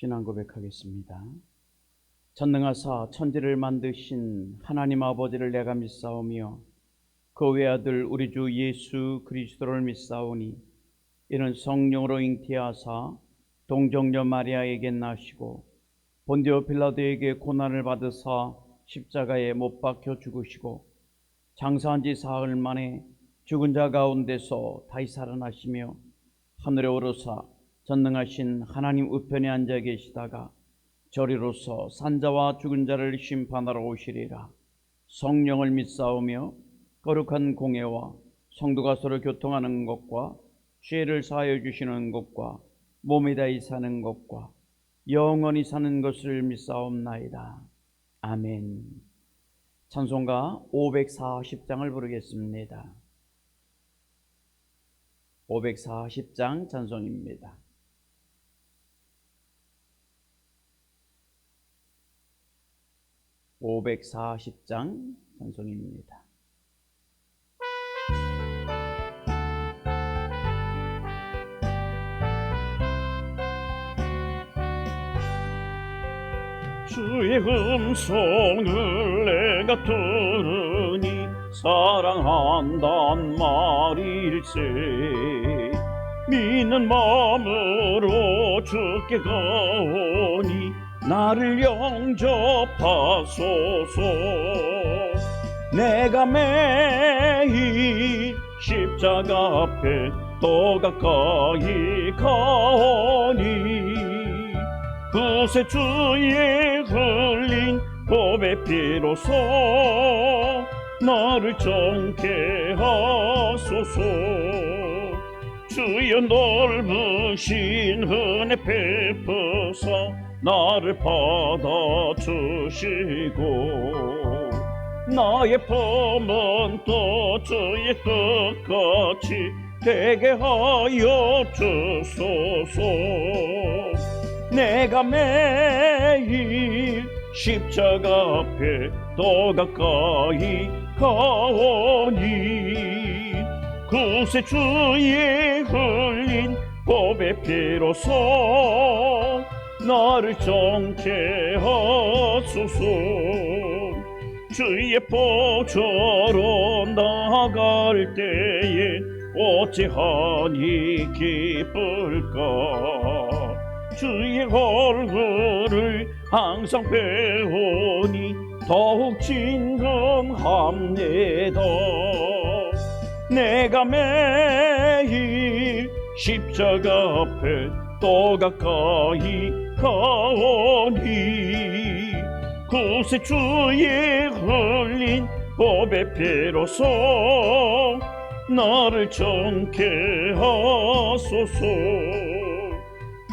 신앙 고백하겠습니다. 전능하사 천지를 만드신 하나님 아버지를 내가 믿사오며 그 외아들 우리 주 예수 그리스도를 믿사오니 이는 성령으로 잉태하사 동정녀 마리아에게 나시고 본디오 빌라도에게 고난을 받으사 십자가에 못 박혀 죽으시고 장사한 지 사흘 만에 죽은 자 가운데서 다시 살아나시며 하늘에 오르사 전능하신 하나님 우편에 앉아 계시다가 저리로서 산자와 죽은 자를 심판하러 오시리라. 성령을 믿사오며 거룩한 공예와 성도가 서로 교통하는 것과 죄를 사하여 주시는 것과 몸에 다히 사는 것과 영원히 사는 것을 믿사옵나이다. 아멘. 찬송가 540장을 부르겠습니다. 540장 찬송입니다. 540장 찬송입니다. 주의 음성을 내가 들으니 사랑한단 말일세. 믿는 마음으로 주께 가오니 나를 영접하소서. 내가 매일 십자가 앞에 더 가까이 가오니 그새 주의 흘린 보배 피로써 나를 정케 하소서. 주여 넓으신 은혜 베푸사 나를 받아주시고 나의 범은 또 주의 뜻같이 되게 하여 주소서. 내가 매일 십자가 앞에 더 가까이 가오니 그새 주의 흘린 보배 피로써 나를 정케 하소서. 주의 보좌로 나아갈 때에 어찌하니 기쁠까. 주의 얼굴을 항상 배우니 더욱 진금합니다. 내가 매일 십자가 앞에 더 가까이 가오니 그새 주의 흘린 보배 피로써 나를 정케 하소서.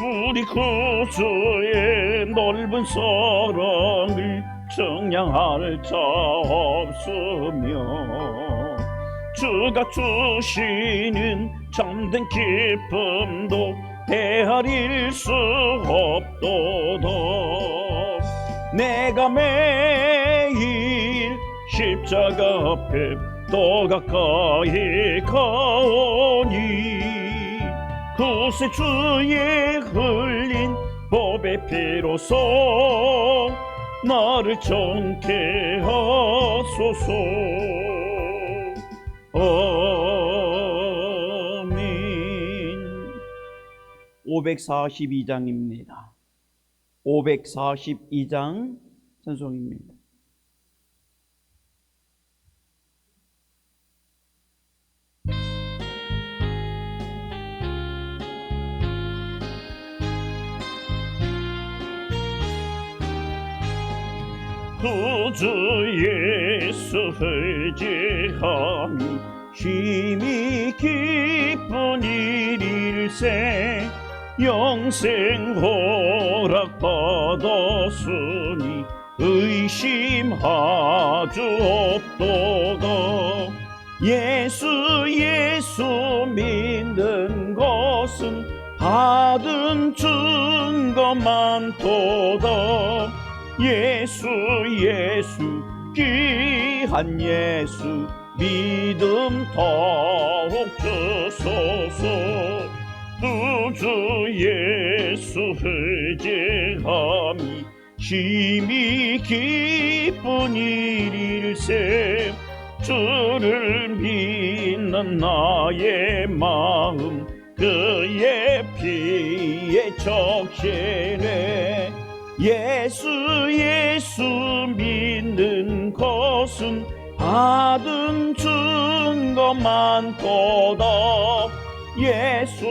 우리 구주의 넓은 사랑을 정량할 자 없으며 주가 주시는 참된 기쁨도 헤아릴 수 없도다. 내가 매일 십자가 앞에 더 가까이 가오니 그새 주의 흘린 보배 피로써 나를 정케 하소서. 아멘. 542장입니다. 542장 찬송입니다. 구주 예수 의지함이 힘이 기쁜 일일세. 영생 허락 받았으니 의심하주 없도다. 예수 믿는 것은 받은 증거 많도다. 예수 귀한 예수 믿음 더욱 주소서. 구주 예수 회개함이 심히 기쁜 일일세. 주를 믿는 나의 마음 그의 피에 적시네. 예수 믿는 것은 받은 증거 많도다. 예수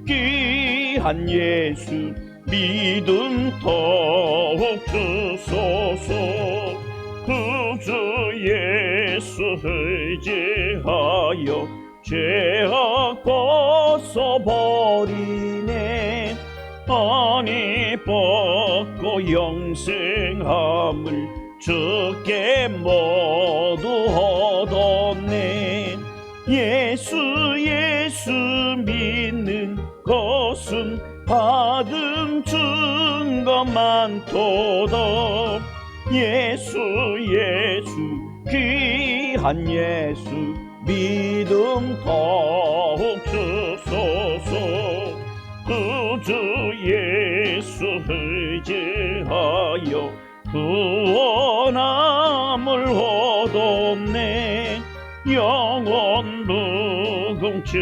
귀한 예수 믿음 더욱 주소서. 구주 예수 의지하여 죄악 벗어버리네. 아니 벗고 영생함을 주께 모두 얻었네. 예수 믿는 것은 받은 증거 많도다. 예수 귀한 예수 믿음 더욱 주소서. 구주 예수 의지하여 구원함을 얻었네. 영원 무궁지나도록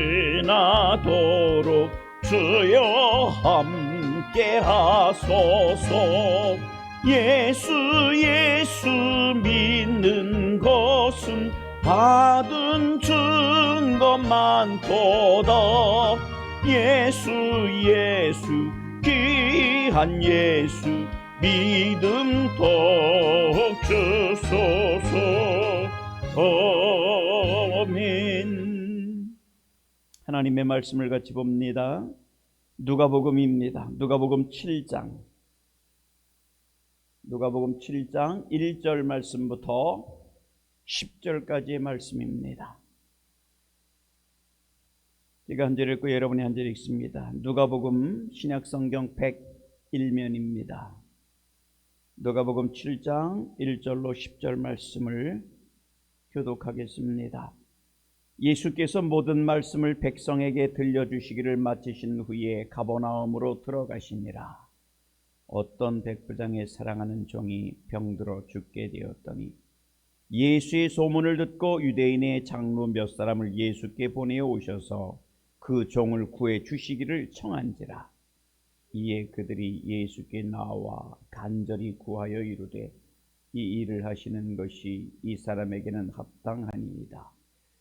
주여 함께 하소서. 예수 믿는 것은 받은 증거 많도다. 예수 귀한 예수 믿음 더욱 주소서. 아멘. 하나님의 말씀을 같이 봅니다. 누가복음입니다. 누가복음 7장 1절 말씀부터 10절까지의 말씀입니다. 제가 한 절 읽고 여러분이 한 절 읽습니다. 누가복음 신약성경 101면입니다. 누가복음 7장 1절로 10절 말씀을 교독하겠습니다. 예수께서 모든 말씀을 백성에게 들려주시기를 마치신 후에 가버나움으로 들어가시니라. 어떤 백부장의 사랑하는 종이 병들어 죽게 되었더니 예수의 소문을 듣고 유대인의 장로 몇 사람을 예수께 보내어 오셔서 그 종을 구해 주시기를 청한지라. 이에 그들이 예수께 나와 간절히 구하여 이르되 이 일을 하시는 것이 이 사람에게는 합당하니이다.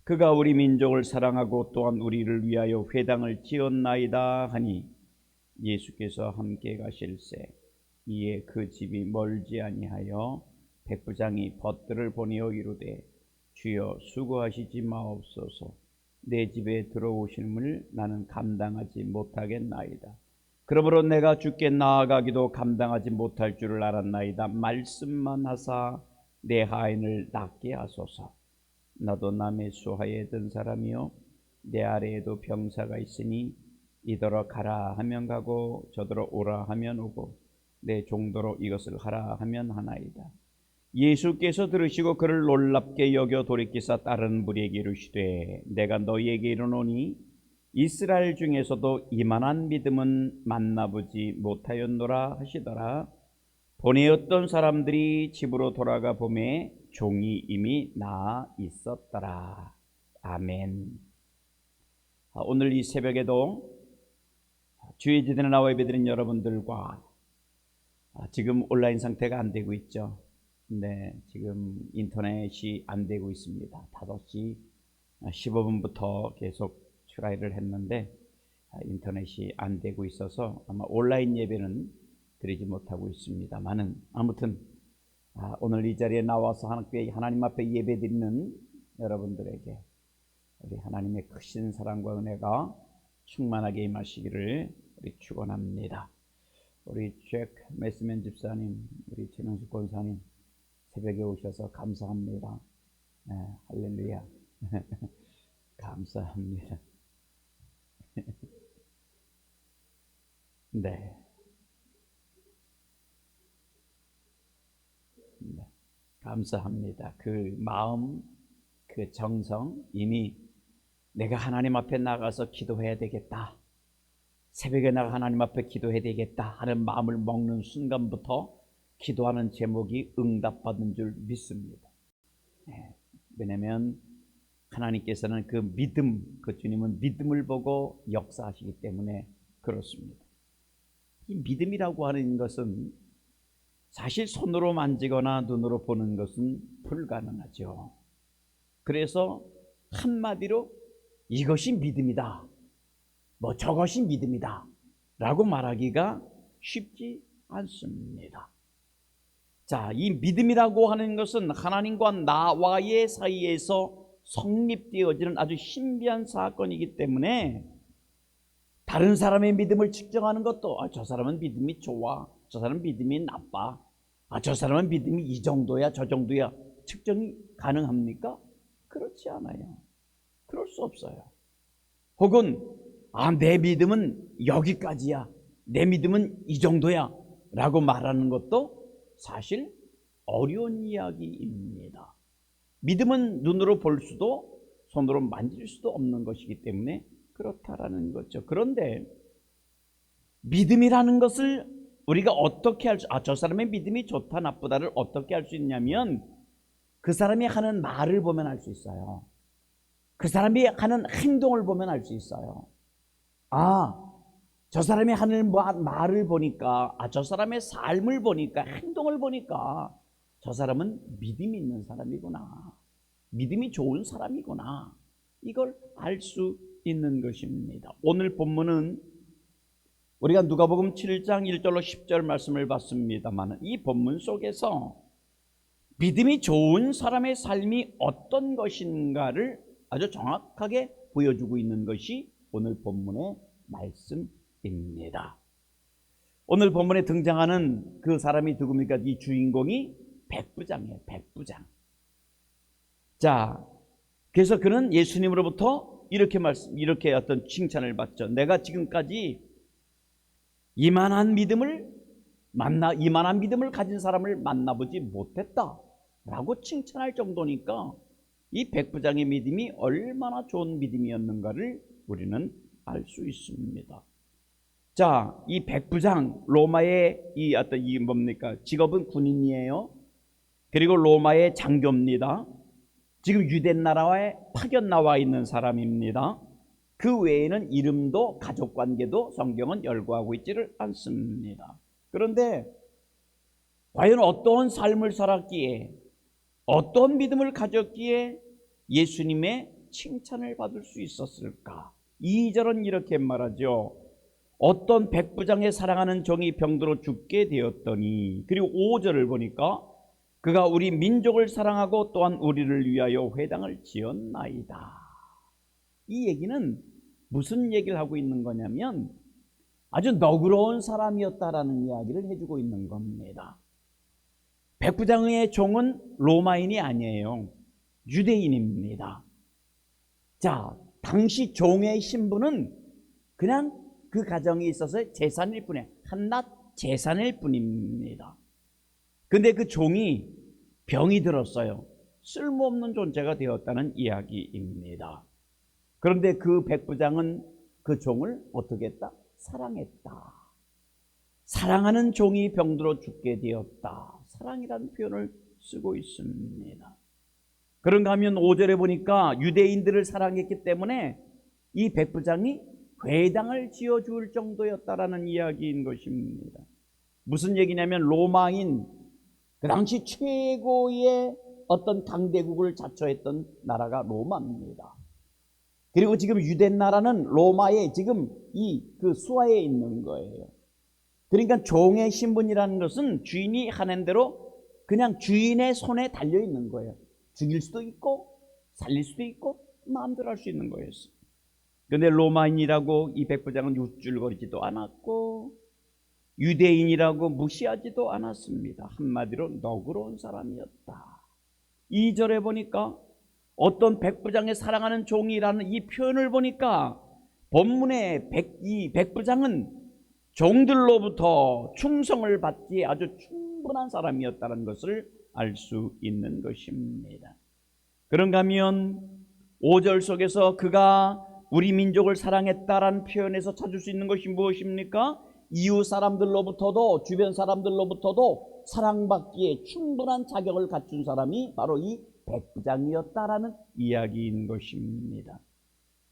그가 우리 민족을 사랑하고 또한 우리를 위하여 회당을 지었나이다 하니 예수께서 함께 가실새 이에 그 집이 멀지 아니하여 백부장이 벗들을 보내어 이르되 주여 수고하시지 마옵소서. 내 집에 들어오심을 나는 감당하지 못하겠나이다. 그러므로 내가 주께 나아가기도 감당하지 못할 줄을 알았나이다. 말씀만 하사 내 하인을 낫게 하소서. 나도 남의 수하에 든 사람이요 내 아래에도 병사가 있으니 이더러 가라 하면 가고 저더러 오라 하면 오고 내 종도로 이것을 하라 하면 하나이다. 예수께서 들으시고 그를 놀랍게 여겨 돌이키사 다른 무리에게 이르시되 내가 너희에게 이르노니 이스라엘 중에서도 이만한 믿음은 만나보지 못하였노라 하시더라. 보내었던 사람들이 집으로 돌아가 보매 종이 이미 나아 있었더라. 아멘. 오늘 이 새벽에도 주의 지대에 나와 예배드린 여러분들과 지금 온라인 상태가 안 되고 있죠. 네, 지금 인터넷이 안 되고 있습니다. 5시 15분부터 계속 트라이를 했는데 인터넷이 안 되고 있어서 아마 온라인 예배는 드리지 못하고 있습니다만은 아무튼 오늘 이 자리에 나와서 하나님 앞에 예배 드리는 여러분들에게 우리 하나님의 크신 사랑과 은혜가 충만하게 임하시기를 우리 축원합니다. 우리 잭 메스맨 집사님, 우리 최명숙 권사님 새벽에 오셔서 감사합니다. 네, 할렐루야. 감사합니다. 네. 네. 감사합니다. 그 마음, 그 정성 이미 내가 하나님 앞에 나가서 기도해야 되겠다, 새벽에 나가 하나님 앞에 기도해야 되겠다 하는 마음을 먹는 순간부터 기도하는 제목이 응답받은 줄 믿습니다. 왜냐하면 하나님께서는 그 믿음, 그 주님은 믿음을 보고 역사하시기 때문에 그렇습니다. 이 믿음이라고 하는 것은 사실 손으로 만지거나 눈으로 보는 것은 불가능하죠. 그래서 한마디로 이것이 믿음이다, 뭐 저것이 믿음이다 라고 말하기가 쉽지 않습니다. 자, 이 믿음이라고 하는 것은 하나님과 나와의 사이에서 성립되어지는 아주 신비한 사건이기 때문에 다른 사람의 믿음을 측정하는 것도 저 사람은 믿음이 좋아, 저 사람은 믿음이 나빠, 저 사람은 믿음이 이 정도야 저 정도야 측정이 가능합니까? 그렇지 않아요. 그럴 수 없어요. 혹은 내 믿음은 여기까지야, 내 믿음은 이 정도야 라고 말하는 것도 사실 어려운 이야기입니다. 믿음은 눈으로 볼 수도 손으로 만질 수도 없는 것이기 때문에 그렇다라는 거죠. 그런데 믿음이라는 것을 우리가 어떻게 저 사람의 믿음이 좋다 나쁘다를 어떻게 할 수 있냐면 그 사람이 하는 말을 보면 알 수 있어요. 그 사람이 하는 행동을 보면 알 수 있어요. 저 사람이 하는 말을 보니까, 저 사람의 삶을 보니까, 행동을 보니까 저 사람은 믿음이 있는 사람이구나, 믿음이 좋은 사람이구나, 이걸 알 수 있는 것입니다. 오늘 본문은 우리가 누가복음 7장 1절로 10절 말씀을 봤습니다만 이 본문 속에서 믿음이 좋은 사람의 삶이 어떤 것인가를 아주 정확하게 보여주고 있는 것이 오늘 본문의 말씀입니다. 오늘 본문에 등장하는 그 사람이 누굽니까? 이 주인공이 백부장이에요. 백부장. 자, 그래서 그는 예수님으로부터 이렇게 어떤 칭찬을 받죠. 내가 지금까지 이만한 믿음을 가진 사람을 만나보지 못했다라고 칭찬할 정도니까 이 백부장의 믿음이 얼마나 좋은 믿음이었는가를 우리는 알 수 있습니다. 자, 이 백부장, 로마의 직업은 군인이에요. 그리고 로마의 장교입니다. 지금 유대 나라에 파견 나와 있는 사람입니다. 그 외에는 이름도 가족관계도 성경은 열거하고 있지를 않습니다. 그런데 과연 어떤 삶을 살았기에, 어떤 믿음을 가졌기에 예수님의 칭찬을 받을 수 있었을까? 2절은 이렇게 말하죠. 어떤 백부장의 사랑하는 종이 병들어 죽게 되었더니, 그리고 5절을 보니까 그가 우리 민족을 사랑하고 또한 우리를 위하여 회당을 지었나이다. 이 얘기는 무슨 얘기를 하고 있는 거냐면 아주 너그러운 사람이었다라는 이야기를 해주고 있는 겁니다. 백부장의 종은 로마인이 아니에요. 유대인입니다. 자, 당시 종의 신분은 그냥 그 가정에 있어서 재산일 뿐이에요. 한낱 재산일 뿐입니다. 근데 그 종이 병이 들었어요. 쓸모없는 존재가 되었다는 이야기입니다. 그런데 그 백부장은 그 종을 어떻게 했다? 사랑했다. 사랑하는 종이 병들어 죽게 되었다. 사랑이라는 표현을 쓰고 있습니다. 그런가 하면 5절에 보니까 유대인들을 사랑했기 때문에 이 백부장이 회당을 지어줄 정도였다라는 이야기인 것입니다. 무슨 얘기냐면 로마인, 그 당시 최고의 어떤 강대국을 자처했던 나라가 로마입니다. 그리고 지금 유대 나라는 로마의 지금 그 수하에 있는 거예요. 그러니까 종의 신분이라는 것은 주인이 하는 대로 그냥 주인의 손에 달려 있는 거예요. 죽일 수도 있고 살릴 수도 있고 마음대로 할 수 있는 거였어요. 그런데 로마인이라고 이 백부장은 우쭐거리지도 않았고 유대인이라고 무시하지도 않았습니다. 한마디로 너그러운 사람이었다. 2절에 보니까 어떤 백부장의 사랑하는 종이라는 이 표현을 보니까 본문의 이 백부장은 종들로부터 충성을 받기에 아주 충분한 사람이었다는 것을 알 수 있는 것입니다. 그런가 하면 5절 속에서 그가 우리 민족을 사랑했다라는 표현에서 찾을 수 있는 것이 무엇입니까? 이웃 사람들로부터도 주변 사람들로부터도 사랑받기에 충분한 자격을 갖춘 사람이 바로 이 백부장이었다라는 이야기인 것입니다.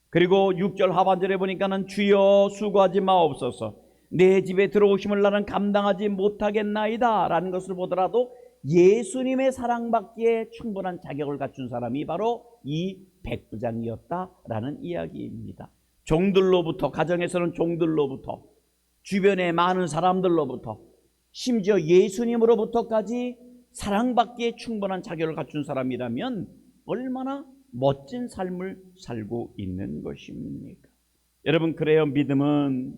그리고 6절 하반절에 보니까는 주여 수고하지 마옵소서 내 집에 들어오심을 나는 감당하지 못하겠나이다 라는 것을 보더라도 예수님의 사랑받기에 충분한 자격을 갖춘 사람이 바로 이 백부장이었다라는 이야기입니다. 종들로부터, 가정에서는 종들로부터, 주변의 많은 사람들로부터, 심지어 예수님으로부터까지 사랑받기에 충분한 자격을 갖춘 사람이라면 얼마나 멋진 삶을 살고 있는 것입니까? 여러분, 그래요. 믿음은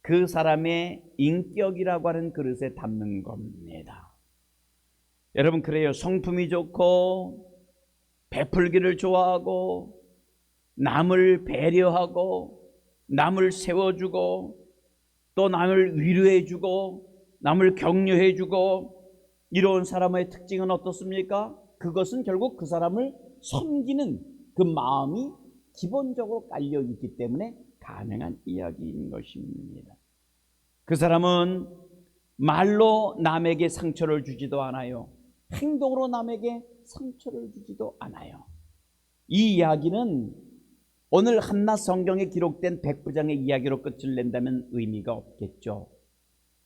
그 사람의 인격이라고 하는 그릇에 담는 겁니다. 여러분, 그래요. 성품이 좋고 베풀기를 좋아하고 남을 배려하고 남을 세워주고 또 남을 위로해주고 남을 격려해주고 이런 사람의 특징은 어떻습니까? 그것은 결국 그 사람을 섬기는 그 마음이 기본적으로 깔려있기 때문에 가능한 이야기인 것입니다. 그 사람은 말로 남에게 상처를 주지도 않아요. 행동으로 남에게 상처를 주지도 않아요. 이 이야기는 오늘 한낱 성경에 기록된 백부장의 이야기로 끝을 낸다면 의미가 없겠죠.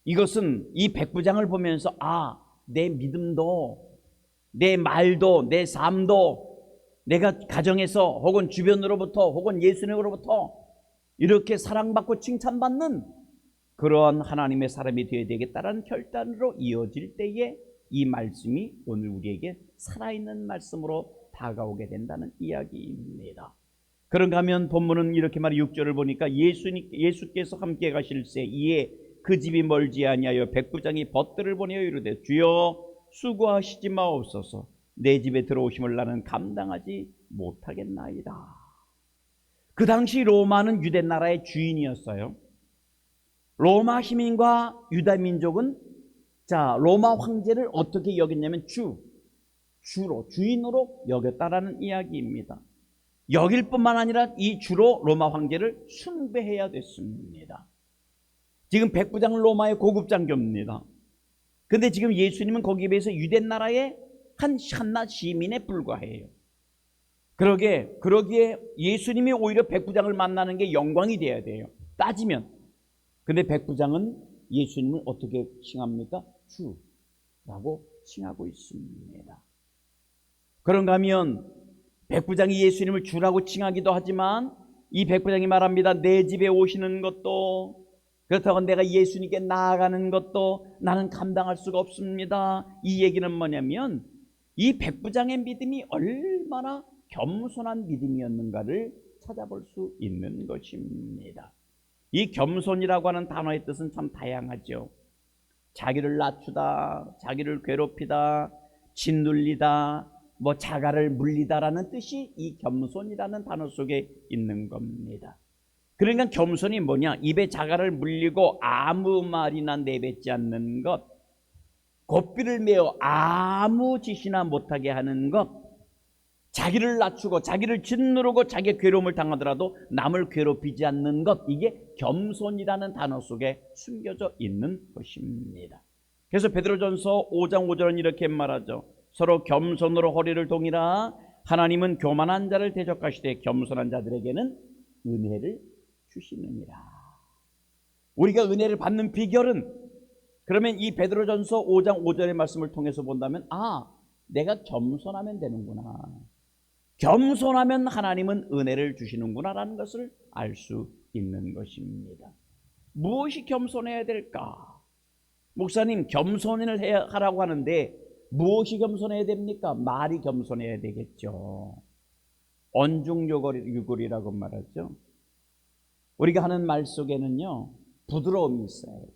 이것은 이 백부장을 보면서 내 믿음도 내 말도 내 삶도 내가 가정에서 혹은 주변으로부터 혹은 예수님으로부터 이렇게 사랑받고 칭찬받는 그러한 하나님의 사람이 되어야 되겠다라는 결단으로 이어질 때에 이 말씀이 오늘 우리에게 살아있는 말씀으로 다가오게 된다는 이야기입니다. 그런가 하면 본문은 이렇게 말해 6절을 보니까 예수께서 함께 가실새 이에 그 집이 멀지 아니하여 백부장이 벗들을 보내어 이르되 주여 수고하시지 마옵소서 내 집에 들어오심을 나는 감당하지 못하겠나이다. 그 당시 로마는 유대 나라의 주인이었어요. 로마 시민과 유다 민족은 로마 황제를 어떻게 여겼냐면 주인으로 여겼다라는 이야기입니다. 여길 뿐만 아니라 이 주로 로마 황제를 숭배해야 됐습니다. 지금 백부장은 로마의 고급 장교입니다. 근데 지금 예수님은 거기에 비해서 유대 나라의 한낱 시민에 불과해요. 그러기에 예수님이 오히려 백부장을 만나는 게 영광이 돼야 돼요. 따지면. 근데 백부장은 예수님을 어떻게 칭합니까? 주라고 칭하고 있습니다. 그런가 하면 백부장이 예수님을 주라고 칭하기도 하지만 이 백부장이 말합니다. 내 집에 오시는 것도 그렇다고 내가 예수님께 나아가는 것도 나는 감당할 수가 없습니다. 이 얘기는 뭐냐면 이 백부장의 믿음이 얼마나 겸손한 믿음이었는가를 찾아볼 수 있는 것입니다. 이 겸손이라고 하는 단어의 뜻은 참 다양하죠. 자기를 낮추다, 자기를 괴롭히다, 짓눌리다, 자가를 물리다라는 뜻이 이 겸손이라는 단어 속에 있는 겁니다. 그러니까 겸손이 뭐냐? 입에 자가를 물리고 아무 말이나 내뱉지 않는 것, 고삐를 메어 아무 짓이나 못하게 하는 것, 자기를 낮추고 자기를 짓누르고 자기의 괴로움을 당하더라도 남을 괴롭히지 않는 것, 이게 겸손이라는 단어 속에 숨겨져 있는 것입니다. 그래서 베드로전서 5장 5절은 이렇게 말하죠. 서로 겸손으로 허리를 동이라. 하나님은 교만한 자를 대적하시되 겸손한 자들에게는 은혜를 주시느니라. 우리가 은혜를 받는 비결은, 그러면 이 베드로전서 5장 5절의 말씀을 통해서 본다면 내가 겸손하면 되는구나, 겸손하면 하나님은 은혜를 주시는구나 라는 것을 알 수 있는 것입니다. 무엇이 겸손해야 될까? 목사님, 겸손을 하라고 하는데 무엇이 겸손해야 됩니까? 말이 겸손해야 되겠죠. 언중유골이라고 말하죠. 우리가 하는 말 속에는요, 부드러움이 있어야 돼요.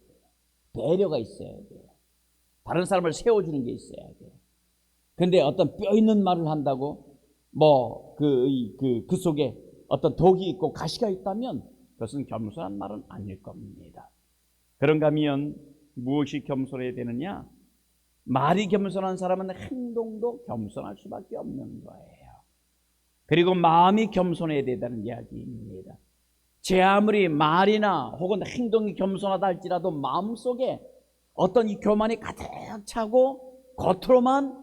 배려가 있어야 돼요. 다른 사람을 세워주는 게 있어야 돼요. 근데 어떤 뼈 있는 말을 한다고 그 속에 어떤 독이 있고 가시가 있다면 그것은 겸손한 말은 아닐 겁니다. 그런가 하면 무엇이 겸손해야 되느냐? 말이 겸손한 사람은 행동도 겸손할 수밖에 없는 거예요. 그리고 마음이 겸손해야 된다는 이야기입니다. 제 아무리 말이나 혹은 행동이 겸손하다 할지라도 마음속에 어떤 이 교만이 가득 차고 겉으로만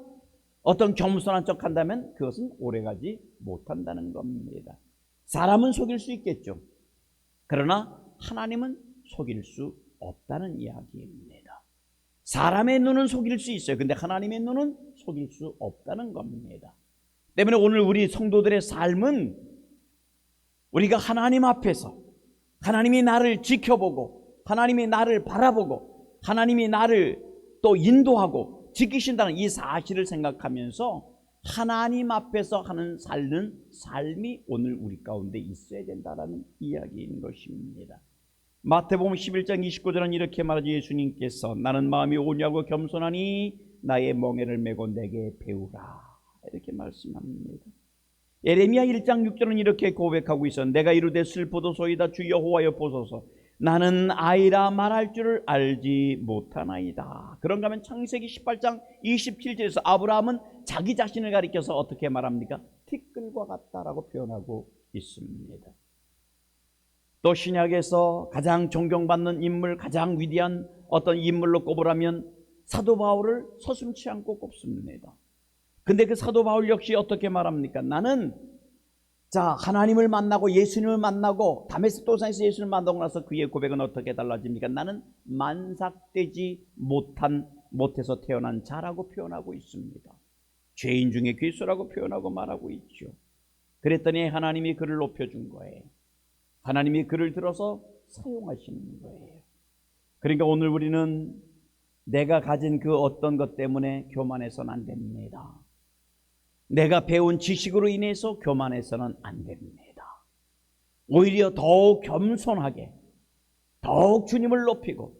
어떤 겸손한 척 한다면 그것은 오래가지 못한다는 겁니다. 사람은 속일 수 있겠죠. 그러나 하나님은 속일 수 없다는 이야기입니다. 사람의 눈은 속일 수 있어요. 근데 하나님의 눈은 속일 수 없다는 겁니다. 때문에 오늘 우리 성도들의 삶은 우리가 하나님 앞에서 하나님이 나를 지켜보고 하나님이 나를 바라보고 하나님이 나를 또 인도하고 지키신다는 이 사실을 생각하면서 하나님 앞에서 살는 삶이 오늘 우리 가운데 있어야 된다는 이야기인 것입니다. 마태복음 11장 29절은 이렇게 말하죠. 예수님께서 나는 마음이 온유하고 겸손하니 나의 멍에를 메고 내게 배우라 이렇게 말씀합니다. 예레미야 1장 6절은 이렇게 고백하고 있어 내가 이르되 슬프도소이다 주 여호와여 보소서 나는 아이라 말할 줄을 알지 못하나이다. 그런가 하면 창세기 18장 27절에서 아브라함은 자기 자신을 가리켜서 어떻게 말합니까? 티끌과 같다라고 표현하고 있습니다. 또 신약에서 가장 존경받는 인물, 가장 위대한 어떤 인물로 꼽으라면 사도 바울을 서슴지 않고 꼽습니다. 근데 그 사도 바울 역시 어떻게 말합니까? 나는 하나님을 만나고 예수님을 만나고 다메섹 도상에서 예수님을 만나고 나서 그의 고백은 어떻게 달라집니까? 나는 만삭되지 못해서 태어난 자라고 표현하고 있습니다. 죄인 중에 괴수라고 표현하고 말하고 있죠. 그랬더니 하나님이 그를 높여준 거예요. 하나님이 그를 들어서 사용하시는 거예요. 그러니까 오늘 우리는 내가 가진 그 어떤 것 때문에 교만해서는 안 됩니다. 내가 배운 지식으로 인해서 교만해서는 안 됩니다. 오히려 더욱 겸손하게 더욱 주님을 높이고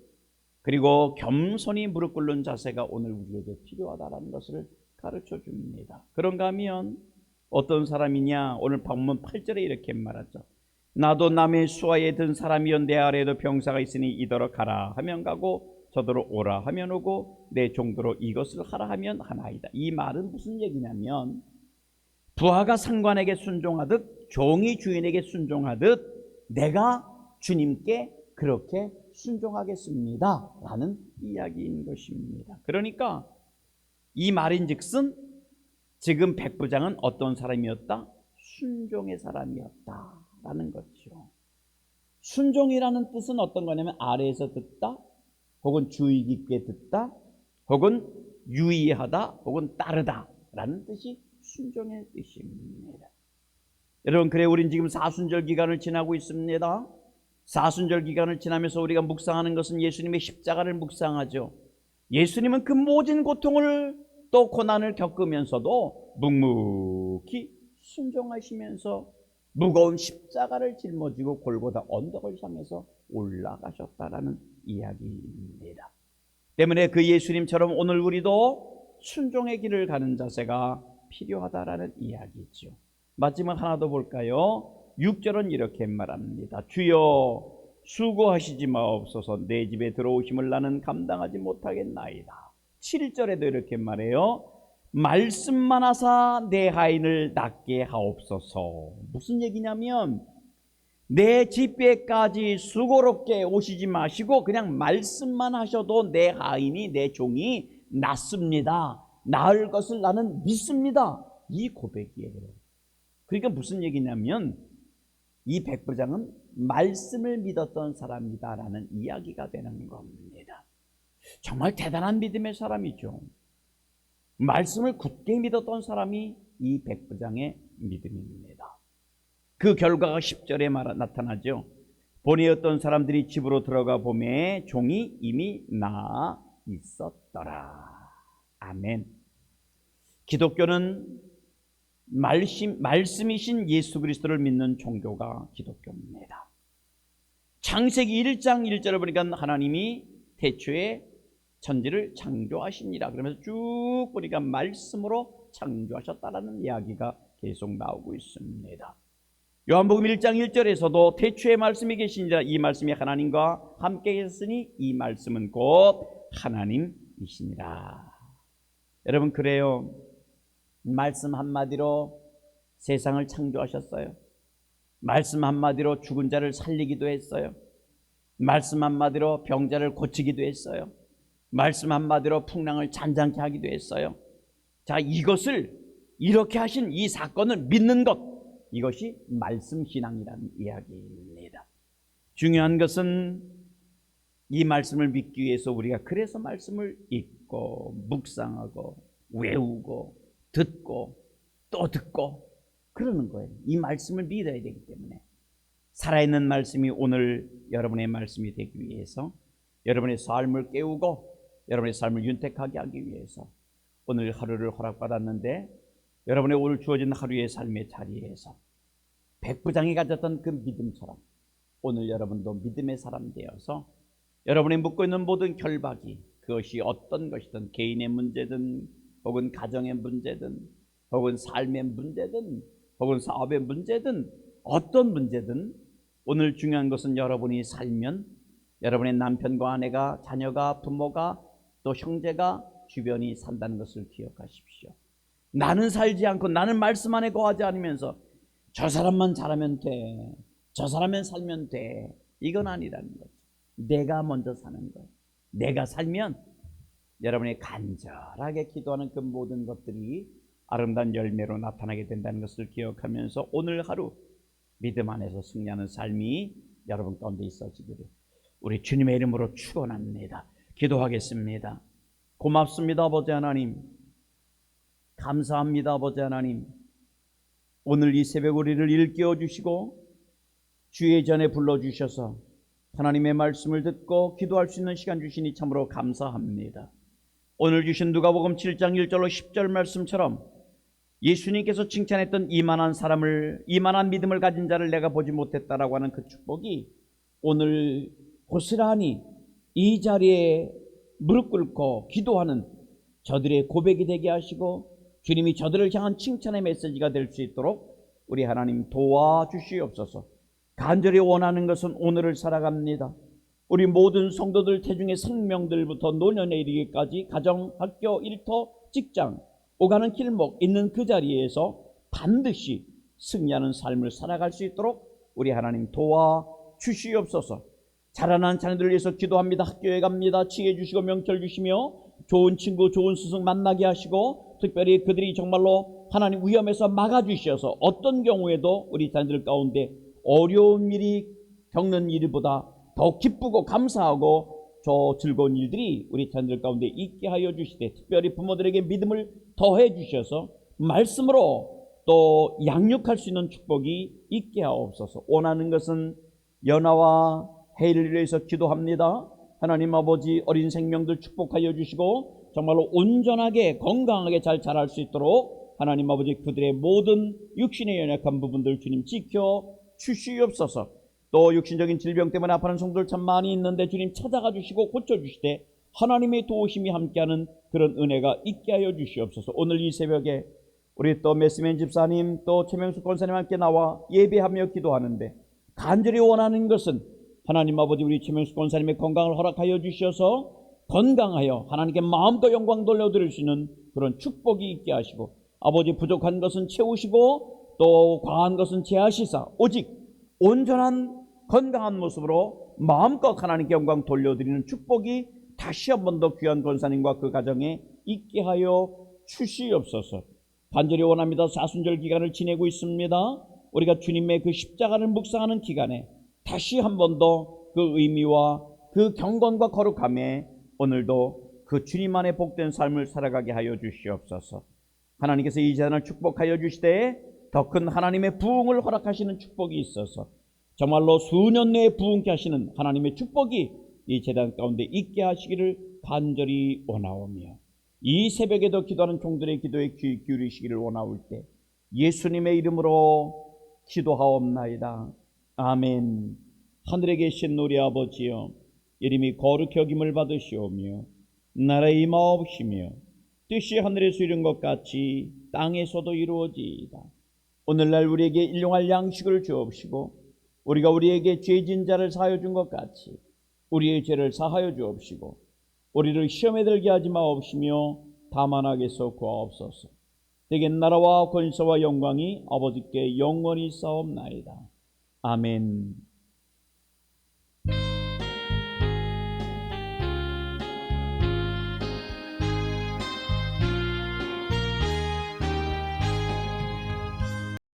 그리고 겸손히 무릎 꿇는 자세가 오늘 우리에게 필요하다는 것을 가르쳐 줍니다. 그런가 하면 어떤 사람이냐? 오늘 본문 8절에 이렇게 말하죠. 나도 남의 수하에 든 사람이여 내 아래에도 병사가 있으니 이더러 가라 하면 가고 저더러 오라 하면 오고 내 종도로 이것을 하라 하면 하나이다. 이 말은 무슨 얘기냐면 부하가 상관에게 순종하듯 종이 주인에게 순종하듯 내가 주님께 그렇게 순종하겠습니다 라는 이야기인 것입니다. 그러니까 이 말인즉슨 지금 백부장은 어떤 사람이었다? 순종의 사람이었다 라는 거죠. 순종이라는 뜻은 어떤 거냐면 아래에서 듣다 혹은 주의 깊게 듣다 혹은 유의하다 혹은 따르다 라는 뜻이 순종의 뜻입니다. 여러분, 그래 우린 지금 사순절 기간을 지나고 있습니다. 사순절 기간을 지나면서 우리가 묵상하는 것은 예수님의 십자가를 묵상하죠. 예수님은 그 모진 고통을 또 고난을 겪으면서도 묵묵히 순종하시면서 무거운 십자가를 짊어지고 골고다 언덕을 향해서 올라가셨다라는 이야기입니다. 때문에 그 예수님처럼 오늘 우리도 순종의 길을 가는 자세가 필요하다라는 이야기죠. 마지막 하나 더 볼까요? 6절은 이렇게 말합니다. 주여 수고하시지 마옵소서 내 집에 들어오심을 나는 감당하지 못하겠나이다. 7절에도 이렇게 말해요. 말씀만 하사 내 하인을 낫게 하옵소서. 무슨 얘기냐면 내 집에까지 수고롭게 오시지 마시고 그냥 말씀만 하셔도 내 하인이 내 종이 낫습니다. 나을 것을 나는 믿습니다. 이 고백이에요. 그러니까 무슨 얘기냐면 이 백부장은 말씀을 믿었던 사람이다라는 이야기가 되는 겁니다. 정말 대단한 믿음의 사람이죠. 말씀을 굳게 믿었던 사람이 이 백부장의 믿음입니다. 그 결과가 10절에 나타나죠. 본에 어떤 사람들이 집으로 들어가 보매 종이 이미 나아 있었더라. 아멘. 기독교는 말씀이신 예수 그리스도를 믿는 종교가 기독교입니다. 창세기 1장 1절을 보니까 하나님이 태초에 천지를 창조하시니라. 그러면서 쭉 보니까 말씀으로 창조하셨다라는 이야기가 계속 나오고 있습니다. 요한복음 1장 1절에서도 태초에 말씀이 계시니라. 이 말씀이 하나님과 함께 계셨으니 이 말씀은 곧 하나님이시니라. 여러분, 그래요. 말씀 한마디로 세상을 창조하셨어요. 말씀 한마디로 죽은 자를 살리기도 했어요. 말씀 한마디로 병자를 고치기도 했어요. 말씀 한마디로 풍랑을 잔잔케 하기도 했어요. 자, 이것을 이렇게 하신 이 사건을 믿는 것, 이것이 말씀신앙이라는 이야기입니다. 중요한 것은 이 말씀을 믿기 위해서 우리가 그래서 말씀을 읽고 묵상하고 외우고 듣고 또 듣고 그러는 거예요. 이 말씀을 믿어야 되기 때문에. 살아있는 말씀이 오늘 여러분의 말씀이 되기 위해서, 여러분의 삶을 깨우고 여러분의 삶을 윤택하게 하기 위해서 오늘 하루를 허락받았는데, 여러분의 오늘 주어진 하루의 삶의 자리에서 백부장이 가졌던 그 믿음처럼 오늘 여러분도 믿음의 사람 되어서 여러분이 묻고 있는 모든 결박이, 그것이 어떤 것이든 개인의 문제든 혹은 가정의 문제든 혹은 삶의 문제든 혹은 사업의 문제든 어떤 문제든, 오늘 중요한 것은 여러분이 살면 여러분의 남편과 아내가, 자녀가, 부모가, 또 형제가, 주변이 산다는 것을 기억하십시오. 나는 살지 않고 나는 말씀 안에 거하지 않으면서 저 사람만 잘하면 돼, 저 사람만 살면 돼, 이건 아니라는 거죠. 내가 먼저 사는 거예요. 내가 살면 여러분이 간절하게 기도하는 그 모든 것들이 아름다운 열매로 나타나게 된다는 것을 기억하면서 오늘 하루 믿음 안에서 승리하는 삶이 여러분 가운데 있어지기를 우리 주님의 이름으로 축원합니다. 기도하겠습니다. 고맙습니다, 아버지 하나님. 감사합니다, 아버지 하나님. 오늘 이 새벽 우리를 일깨워 주시고 주의 전에 불러주셔서 하나님의 말씀을 듣고 기도할 수 있는 시간 주시니 참으로 감사합니다. 오늘 주신 누가복음 7장 1절로 10절 말씀처럼 예수님께서 칭찬했던 이만한 믿음을 가진 자를 내가 보지 못했다라고 하는 그 축복이 오늘 고스란히 이 자리에 무릎 꿇고 기도하는 저들의 고백이 되게 하시고 주님이 저들을 향한 칭찬의 메시지가 될 수 있도록 우리 하나님 도와주시옵소서. 간절히 원하는 것은 오늘을 살아갑니다. 우리 모든 성도들 태중의 생명들부터 노년에 이르기까지 가정, 학교, 일터, 직장, 오가는 길목 있는 그 자리에서 반드시 승리하는 삶을 살아갈 수 있도록 우리 하나님 도와주시옵소서. 자라난 자녀들을 위해서 기도합니다. 학교에 갑니다. 지혜 주시고 명철 주시며 좋은 친구, 좋은 스승 만나게 하시고 특별히 그들이 정말로 하나님 위험에서 막아주셔서 어떤 경우에도 우리 자녀들 가운데 어려운 일이 겪는 일보다 더 기쁘고 감사하고 저 즐거운 일들이 우리 자녀들 가운데 있게 하여 주시되 특별히 부모들에게 믿음을 더해 주셔서 말씀으로 또 양육할 수 있는 축복이 있게 하옵소서. 원하는 것은 연하와 해를 위해서 기도합니다. 하나님 아버지, 어린 생명들 축복하여 주시고 정말로 온전하게 건강하게 잘 자랄 수 있도록 하나님 아버지 그들의 모든 육신의 연약한 부분들 주님 지켜 주시옵소서. 또 육신적인 질병 때문에 아파하는 성도들 참 많이 있는데 주님 찾아가 주시고 고쳐주시되 하나님의 도우심이 함께하는 그런 은혜가 있게 하여 주시옵소서. 오늘 이 새벽에 우리 또 메스맨 집사님 또 최명숙 권사님 함께 나와 예배하며 기도하는데 간절히 원하는 것은 하나님 아버지 우리 최명숙 권사님의 건강을 허락하여 주셔서 건강하여 하나님께 마음껏 영광 돌려드릴 수 있는 그런 축복이 있게 하시고 아버지 부족한 것은 채우시고 또 과한 것은 제하시사 오직 온전한 건강한 모습으로 마음껏 하나님께 영광 돌려드리는 축복이 다시 한 번 더 귀한 권사님과 그 가정에 있게 하여 주시옵소서. 간절히 원합니다. 사순절 기간을 지내고 있습니다. 우리가 주님의 그 십자가를 묵상하는 기간에 다시 한 번 더 그 의미와 그 경건과 거룩함에 오늘도 그 주님 안에 복된 삶을 살아가게 하여 주시옵소서. 하나님께서 이 재단을 축복하여 주시되 더 큰 하나님의 부흥을 허락하시는 축복이 있어서 정말로 수년 내에 부흥케 하시는 하나님의 축복이 이 재단 가운데 있게 하시기를 간절히 원하오며 이 새벽에도 기도하는 종들의 기도에 귀 기울이시기를 원하올 때 예수님의 이름으로 기도하옵나이다. 아멘. 하늘에 계신 우리 아버지여, 이름이 거룩히 여김을 받으시오며 나라의 임하옵시며 뜻이 하늘에서 이룬 것 같이 땅에서도 이루어지이다. 오늘날 우리에게 일용할 양식을 주옵시고 우리가 우리에게 죄진 자를 사하여 준 것 같이 우리의 죄를 사하여 주옵시고 우리를 시험에 들게 하지 마옵시며 다만 악에서 구하옵소서. 대개 나라와 권세와 영광이 아버지께 영원히 싸움나이다. 아멘.